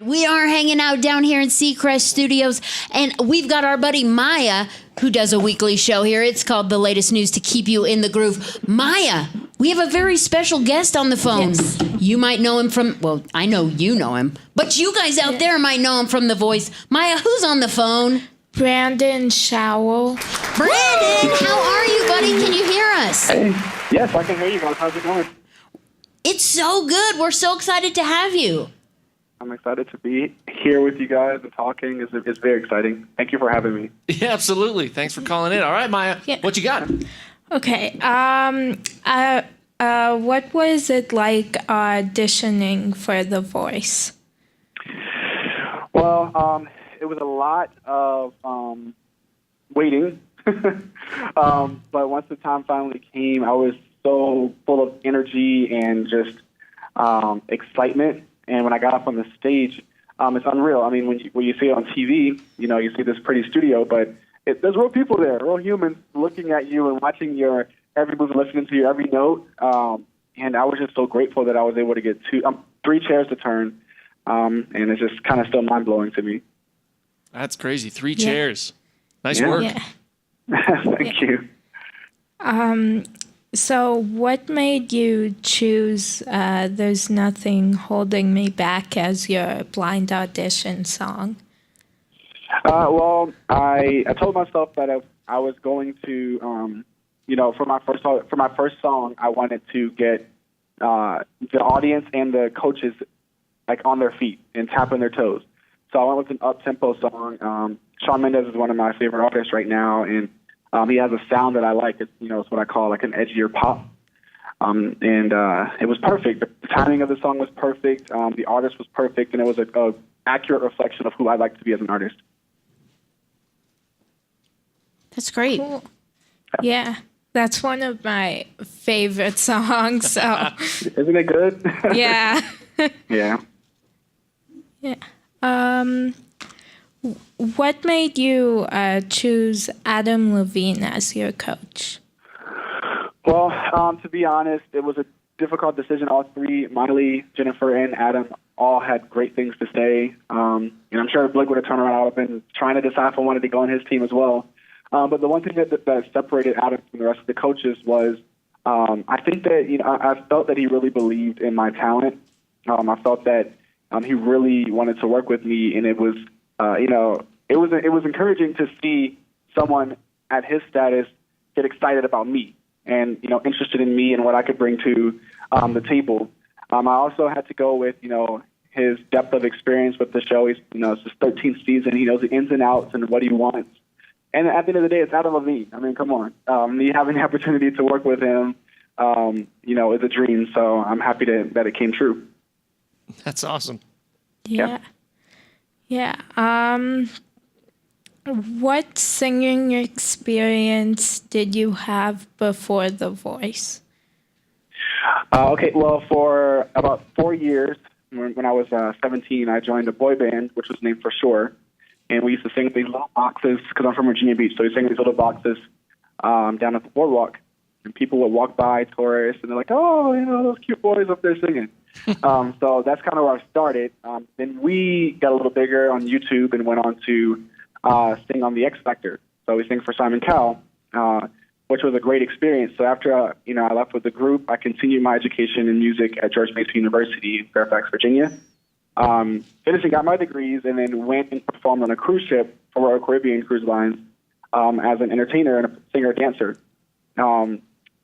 We are hanging out down here in Seacrest Studios, and we've got our buddy Maya, who does a weekly show here. It's called The Latest News to Keep You in the Groove. Maya, we have a very special guest on the phone. Yes. You might know him from, well, I know you know him, but you guys out there might know him from The Voice. Maya, who's on the phone? Brandon Showell. Brandon, how are you, buddy? Can you hear us? Hey, yes, I can hear you guys. How's it going? It's so good. We're so excited to have you. I'm excited to be here with you guys and talking. It's very exciting. Thank you for having me. Yeah, absolutely. Thanks for calling in. All right, Maya, what you got? Okay. What was it like auditioning for The Voice? Well, it was a lot of waiting. But once the time finally came, I was so full of energy and just excitement. And when I got up on the stage, it's unreal. I mean, when you see it on TV, you see this pretty studio, but there's real people there, real humans looking at you and watching your every move and listening to your every note. And I was just so grateful that I was able to get 3 chairs to turn. And it's just kind of still mind-blowing to me. That's crazy. 3 chairs. Nice work. Yeah. Thank you. So what made you choose There's Nothing Holding Me Back as your blind audition song? Well, I told myself that if I was going to, for my first song, I wanted to get the audience and the coaches like on their feet and tapping their toes. So I went with an up-tempo song. Shawn Mendes is one of my favorite artists right now, and he has a sound that I like. It's what I call like an edgier pop. And it was perfect. The timing of the song was perfect. The artist was perfect, and it was a accurate reflection of who I like to be as an artist. That's great. Cool. Yeah, that's one of my favorite songs. So Isn't it good? yeah. Yeah. Yeah. What made you choose Adam Levine as your coach? Well, to be honest, it was a difficult decision. All 3, Miley, Jennifer, and Adam, all had great things to say. And I'm sure if Blake would have turned around, I would have been trying to decide if I wanted to go on his team as well. But the one thing that separated Adam from the rest of the coaches was I think that I felt that he really believed in my talent. I felt that he really wanted to work with me, and it was it was encouraging to see someone at his status get excited about me and interested in me and what I could bring to the table. I also had to go with his depth of experience with the show. He's it's his 13th season. He knows the ins and outs and what he wants. And at the end of the day, it's Adam Levine. I mean, come on. Me having the opportunity to work with him, is a dream. So I'm happy that it came true. That's awesome. Yeah. What singing experience did you have before The Voice? Okay, well, for about 4 years, when I was 17, I joined a boy band, which was named For Sure. And we used to sing at these little boxes, because I'm from Virginia Beach, so we sang in these little boxes down at the boardwalk. And people would walk by, tourists, and they're like, oh, those cute boys up there singing. So that's kind of where I started. Then we got a little bigger on YouTube and went on to sing on the X Factor. So we sang for Simon Cowell, which was a great experience. So after I left with the group, I continued my education in music at George Mason University in Fairfax, Virginia. Finished and got my degrees, and then went and performed on a cruise ship for Royal Caribbean Cruise Lines as an entertainer and a singer-dancer.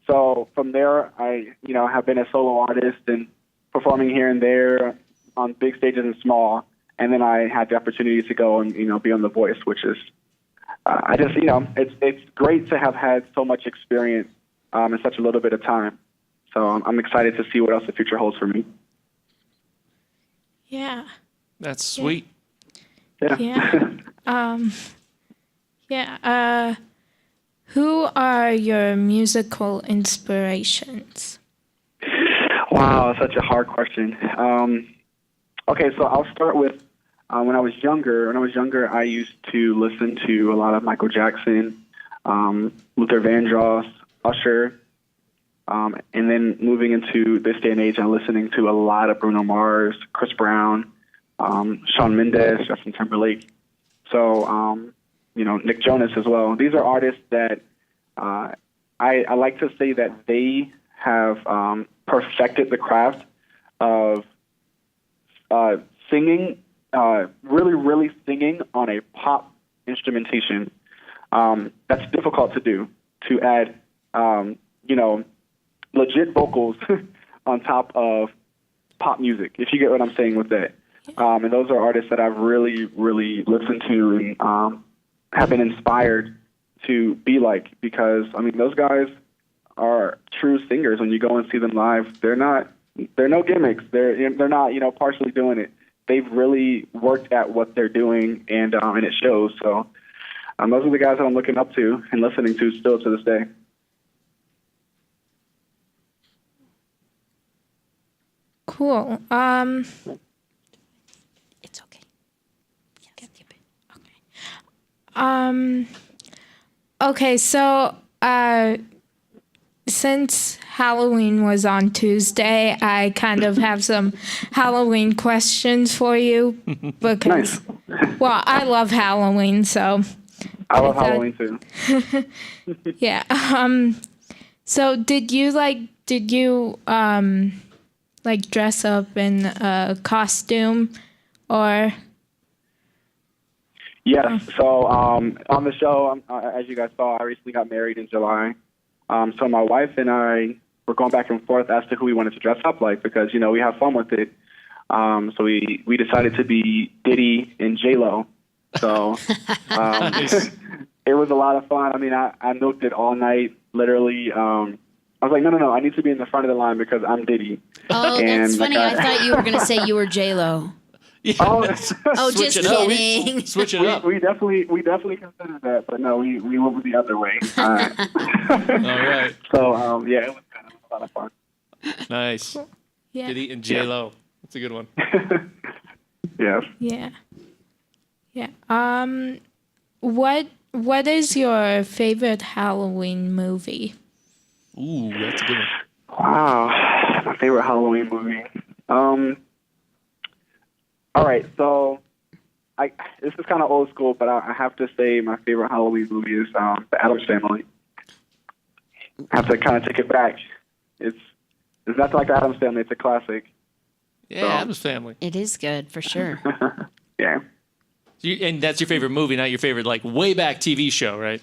So from there, I have been a solo artist and performing here and there on big stages and small. And then I had the opportunity to go and be on The Voice, which is it's great to have had so much experience in such a little bit of time. So I'm excited to see what else the future holds for me. Yeah. That's sweet. Yeah. Who are your musical inspirations? Wow, such a hard question. Okay, so I'll start with when I was younger. When I was younger, I used to listen to a lot of Michael Jackson, Luther Vandross, Usher, and then moving into this day and age, I'm listening to a lot of Bruno Mars, Chris Brown, Shawn Mendes, Justin Timberlake. So, Nick Jonas as well. These are artists that I like to say that they have perfected the craft of singing, really, really singing on a pop instrumentation. That's difficult to do, to add, legit vocals on top of pop music, if you get what I'm saying with that. And those are artists that I've really, really listened to and have been inspired to be like, because, those guys are true singers. When you go and see them live, they're no gimmicks. They're not, partially doing it. They've really worked at what they're doing, and it shows. So those are the guys that I'm looking up to and listening to still to this day. Cool. It's okay. Okay, so since Halloween was on Tuesday, I kind of have some Halloween questions for you because, well, I love Halloween, so. I love Halloween too. Yeah. So did you dress up in a costume or? Yes. So on the show, as you guys saw, I recently got married in July. So my wife and I were going back and forth as to who we wanted to dress up like, because, we have fun with it. So we decided to be Diddy and J-Lo. So it was a lot of fun. I milked it all night, literally. I was like, no, I need to be in the front of the line because I'm Diddy. Oh, that's funny. I thought you were going to say you were J-Lo. Yeah. Oh, just kidding. Switch it up. We definitely considered that, but no, we went the other way. All right. So, it was kind of a lot of fun. Nice. Yeah. Diddy and J-Lo. That's a good one. Yes. Yeah. Yeah. What is your favorite Halloween movie? Ooh, that's a good one. Wow, my favorite Halloween movie. All right, so this is kind of old school, but I have to say my favorite Halloween movie is The Addams Family. I have to kind of take it back. It's not like The Addams Family; it's a classic. Yeah, So. Addams Family. It is good, for sure. Yeah. And that's your favorite movie, not your favorite, way back TV show, right?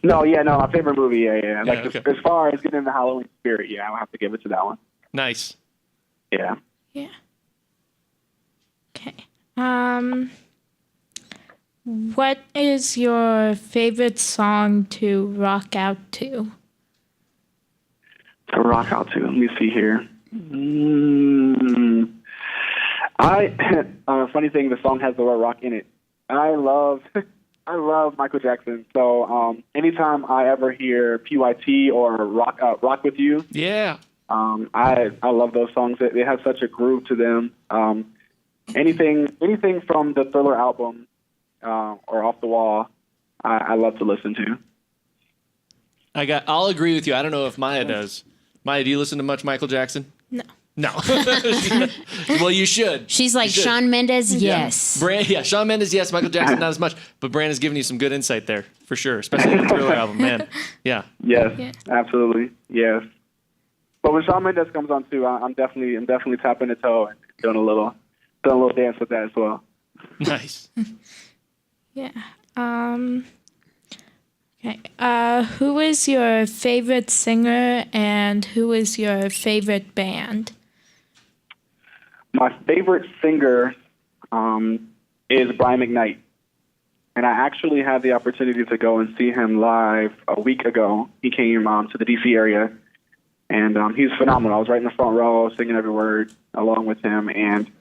No, my favorite movie, yeah. Okay. As far as getting in the Halloween spirit, I'll have to give it to that one. Nice. Yeah. Yeah. Okay. What is your favorite song to rock out to? To rock out to. Let me see here. Funny thing, the song has the word rock in it. I love Michael Jackson. So anytime I ever hear PYT or Rock With You, Yeah. I love those songs. They have such a groove to them. Anything from the Thriller album or Off the Wall, I love to listen to. I'll agree with you. I don't know if Maya does. Maya, do you listen to much Michael Jackson? No. Well, you should. She's like, Shawn Mendes, yes. Shawn Mendes, yes. Michael Jackson, not as much. But Brandon's giving you some good insight there, for sure. Especially the Thriller album, man. Yeah. Yes, absolutely. Yes. But when Shawn Mendes comes on too, I'm definitely tapping the toe and doing a little dance with that as well. Nice. Yeah. Okay. Who is your favorite singer and who is your favorite band? My favorite singer is Brian McKnight. And I actually had the opportunity to go and see him live a week ago. He came to the D.C. area, and he's phenomenal. I was right in the front row, singing every word along with him, and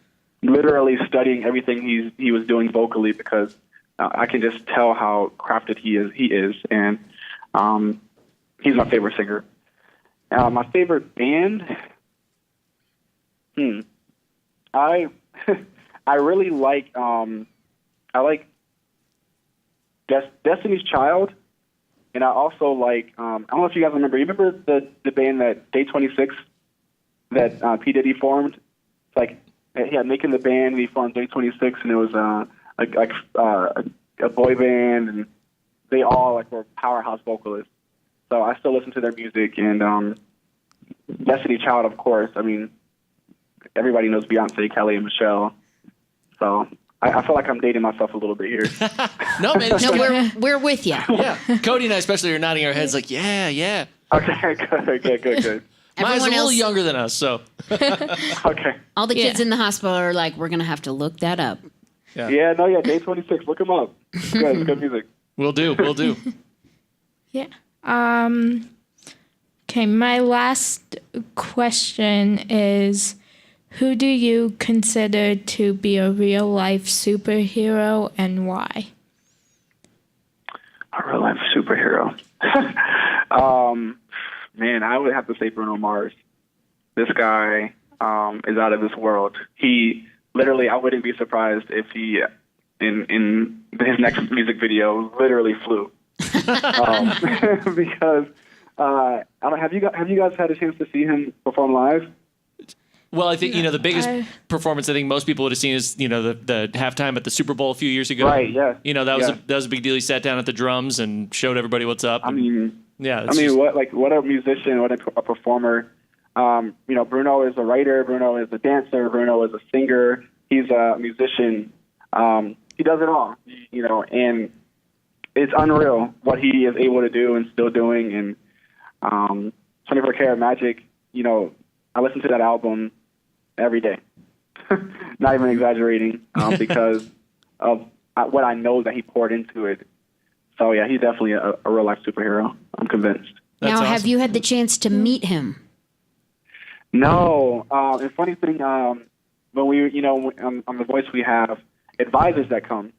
literally studying everything he was doing vocally, because I can just tell how crafted he is, and he's my favorite singer. My favorite band, I really like Destiny's Child, and I also like I don't know if you guys remember. You remember the band that Day 26 that P Diddy formed? It's like making the band. And he formed J26, and it was a boy band, and they all like were powerhouse vocalists. So I still listen to their music, and Destiny Child, of course. I mean, everybody knows Beyonce, Kelly, and Michelle. So I feel like I'm dating myself a little bit here. No, man. It's No, good. we're with you. Yeah. Cody and I especially are nodding our heads like, yeah. Okay, good. Maya's a Everyone little else- younger than us, so. Okay. All the kids Yeah. in the hospital are like, we're going to have to look that up. Yeah. J26. Look him up. It's good. It's good music. We'll do. Yeah. Okay, my last question is, who do you consider to be a real life superhero and why? A real life superhero. Man, I would have to say Bruno Mars. This guy is out of this world. He literally, I wouldn't be surprised if he, in his next music video, literally flew. Because I don't. Have you guys had a chance to see him perform live? Well, I think, the biggest performance I think most people would have seen is, the halftime at the Super Bowl a few years ago. Right, yeah. That was a big deal. He sat down at the drums and showed everybody what's up. I mean, just, what a musician, what a performer. Bruno is a writer, Bruno is a dancer, Bruno is a singer. He's a musician. He does it all, and it's unreal what he is able to do and still doing. And 24 Karat Magic, I listen to that album every day. Not even exaggerating, because of what I know that he poured into it. So, yeah, he's definitely a real-life superhero. I'm convinced. That's now, awesome. have you had the chance to meet him? No. And funny thing, when we, on The Voice, we have advisors that come.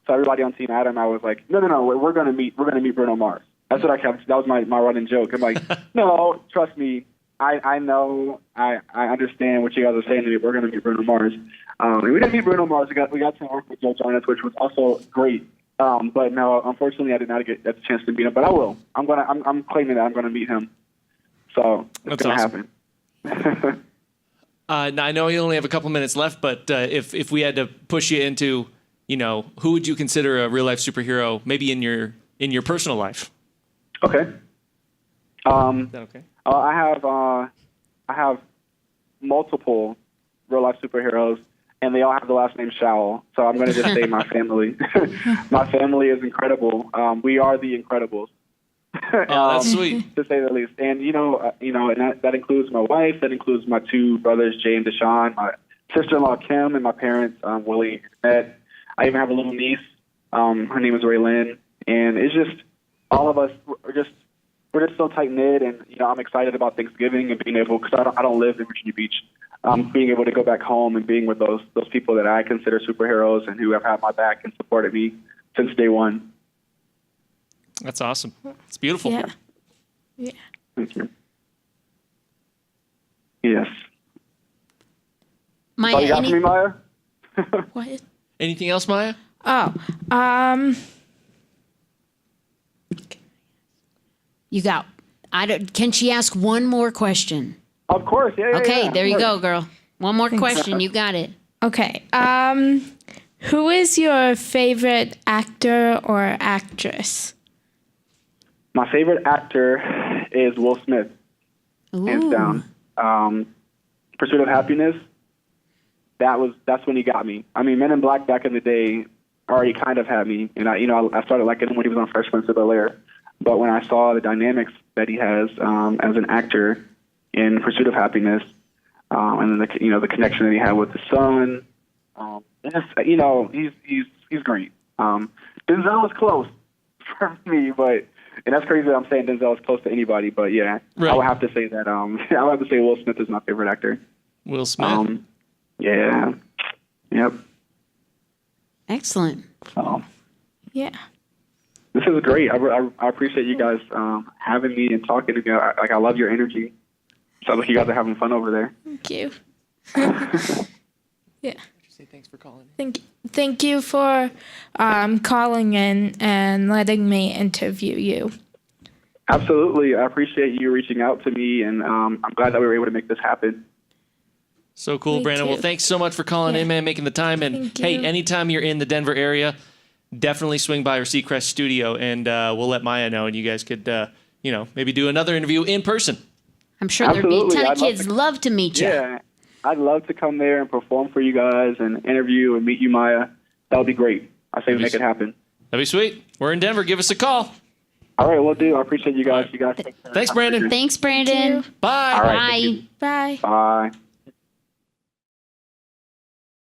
So everybody on Team Adam, I was like, no, we're going to meet Bruno Mars. That's what I kept. That was my running joke. I'm like, no, trust me. I know, I understand what you guys are saying to me. We're going to meet Bruno Mars. And we didn't meet Bruno Mars. We got to work with Joe Jonas, which was also great. But no, unfortunately, I did not get a chance to meet him. But I will. I'm claiming that I'm going to meet him. So it's going to happen. Now, I know you only have a couple minutes left, but if we had to push you into, who would you consider a real life superhero, maybe in your personal life? Okay. Is that okay? I have multiple real life superheroes, and they all have the last name Showell. So I'm going to just say my family. My family is incredible. We are the Incredibles. Oh, that's sweet. To say the least. And and that includes my wife. That includes my two brothers, Jay and Deshaun. My sister-in-law Kim, and my parents, Willie and Ed. I even have a little niece. Her name is Raylyn, and it's just all of us. We're just so tight knit, and I'm excited about Thanksgiving and being able, because I don't live in Virginia Beach. Being able to go back home and being with those people that I consider superheroes and who have had my back and supported me since day one. That's awesome. It's beautiful. Yeah. Thank you. Yes. Maya, Oh, you got for me, Maya? What? Anything else, Maya? Oh, you got. Can she ask one more question? Of course. Yeah. Okay, yeah, there you of go, course. girl. One more question. You got it. okay. Who is your favorite actor or actress? My favorite actor is Will Smith, hands Ooh. down. Pursuit of Happiness. That's when he got me. I mean, Men in Black back in the day already kind of had me, and I started liking him when he was on Fresh Prince of Bel-Air. But when I saw the dynamics that he has as an actor in Pursuit of Happiness, and then the connection that he had with his son, he's great. Denzel is close for me, and that's crazy that I'm saying Denzel is close to anybody. But yeah, Right. I would have to say that. I would have to say Will Smith is my favorite actor. Will Smith. Yeah. Yep. Excellent. So Yeah. this is great. I appreciate you guys having me and talking to me. I love your energy. Sounds like you guys are having fun over there. Thank you. Yeah. Say thanks for calling. Thank you for calling in and letting me interview you. Absolutely. I appreciate you reaching out to me, and I'm glad that we were able to make this happen. So cool, Me Brandon. too. Well, thanks so much for calling in, man, making the time. And Thank hey, you. anytime you're in the Denver area, definitely swing by our Seacrest studio, and we'll let Maya know, and you guys could, maybe do another interview in person. I'm sure there'd be a Absolutely. ton of I'd love kids to- love to meet you. Yeah, I'd love to come there and perform for you guys and interview and meet you, Maya. That would be great. I say we make it happen. That'd be sweet. We're in Denver. Give us a call. All right, we'll do. I appreciate you guys. You guys take care. Thanks, Brandon. Thanks, Brandon. Bye. All right, Bye. thank you. Bye. Bye.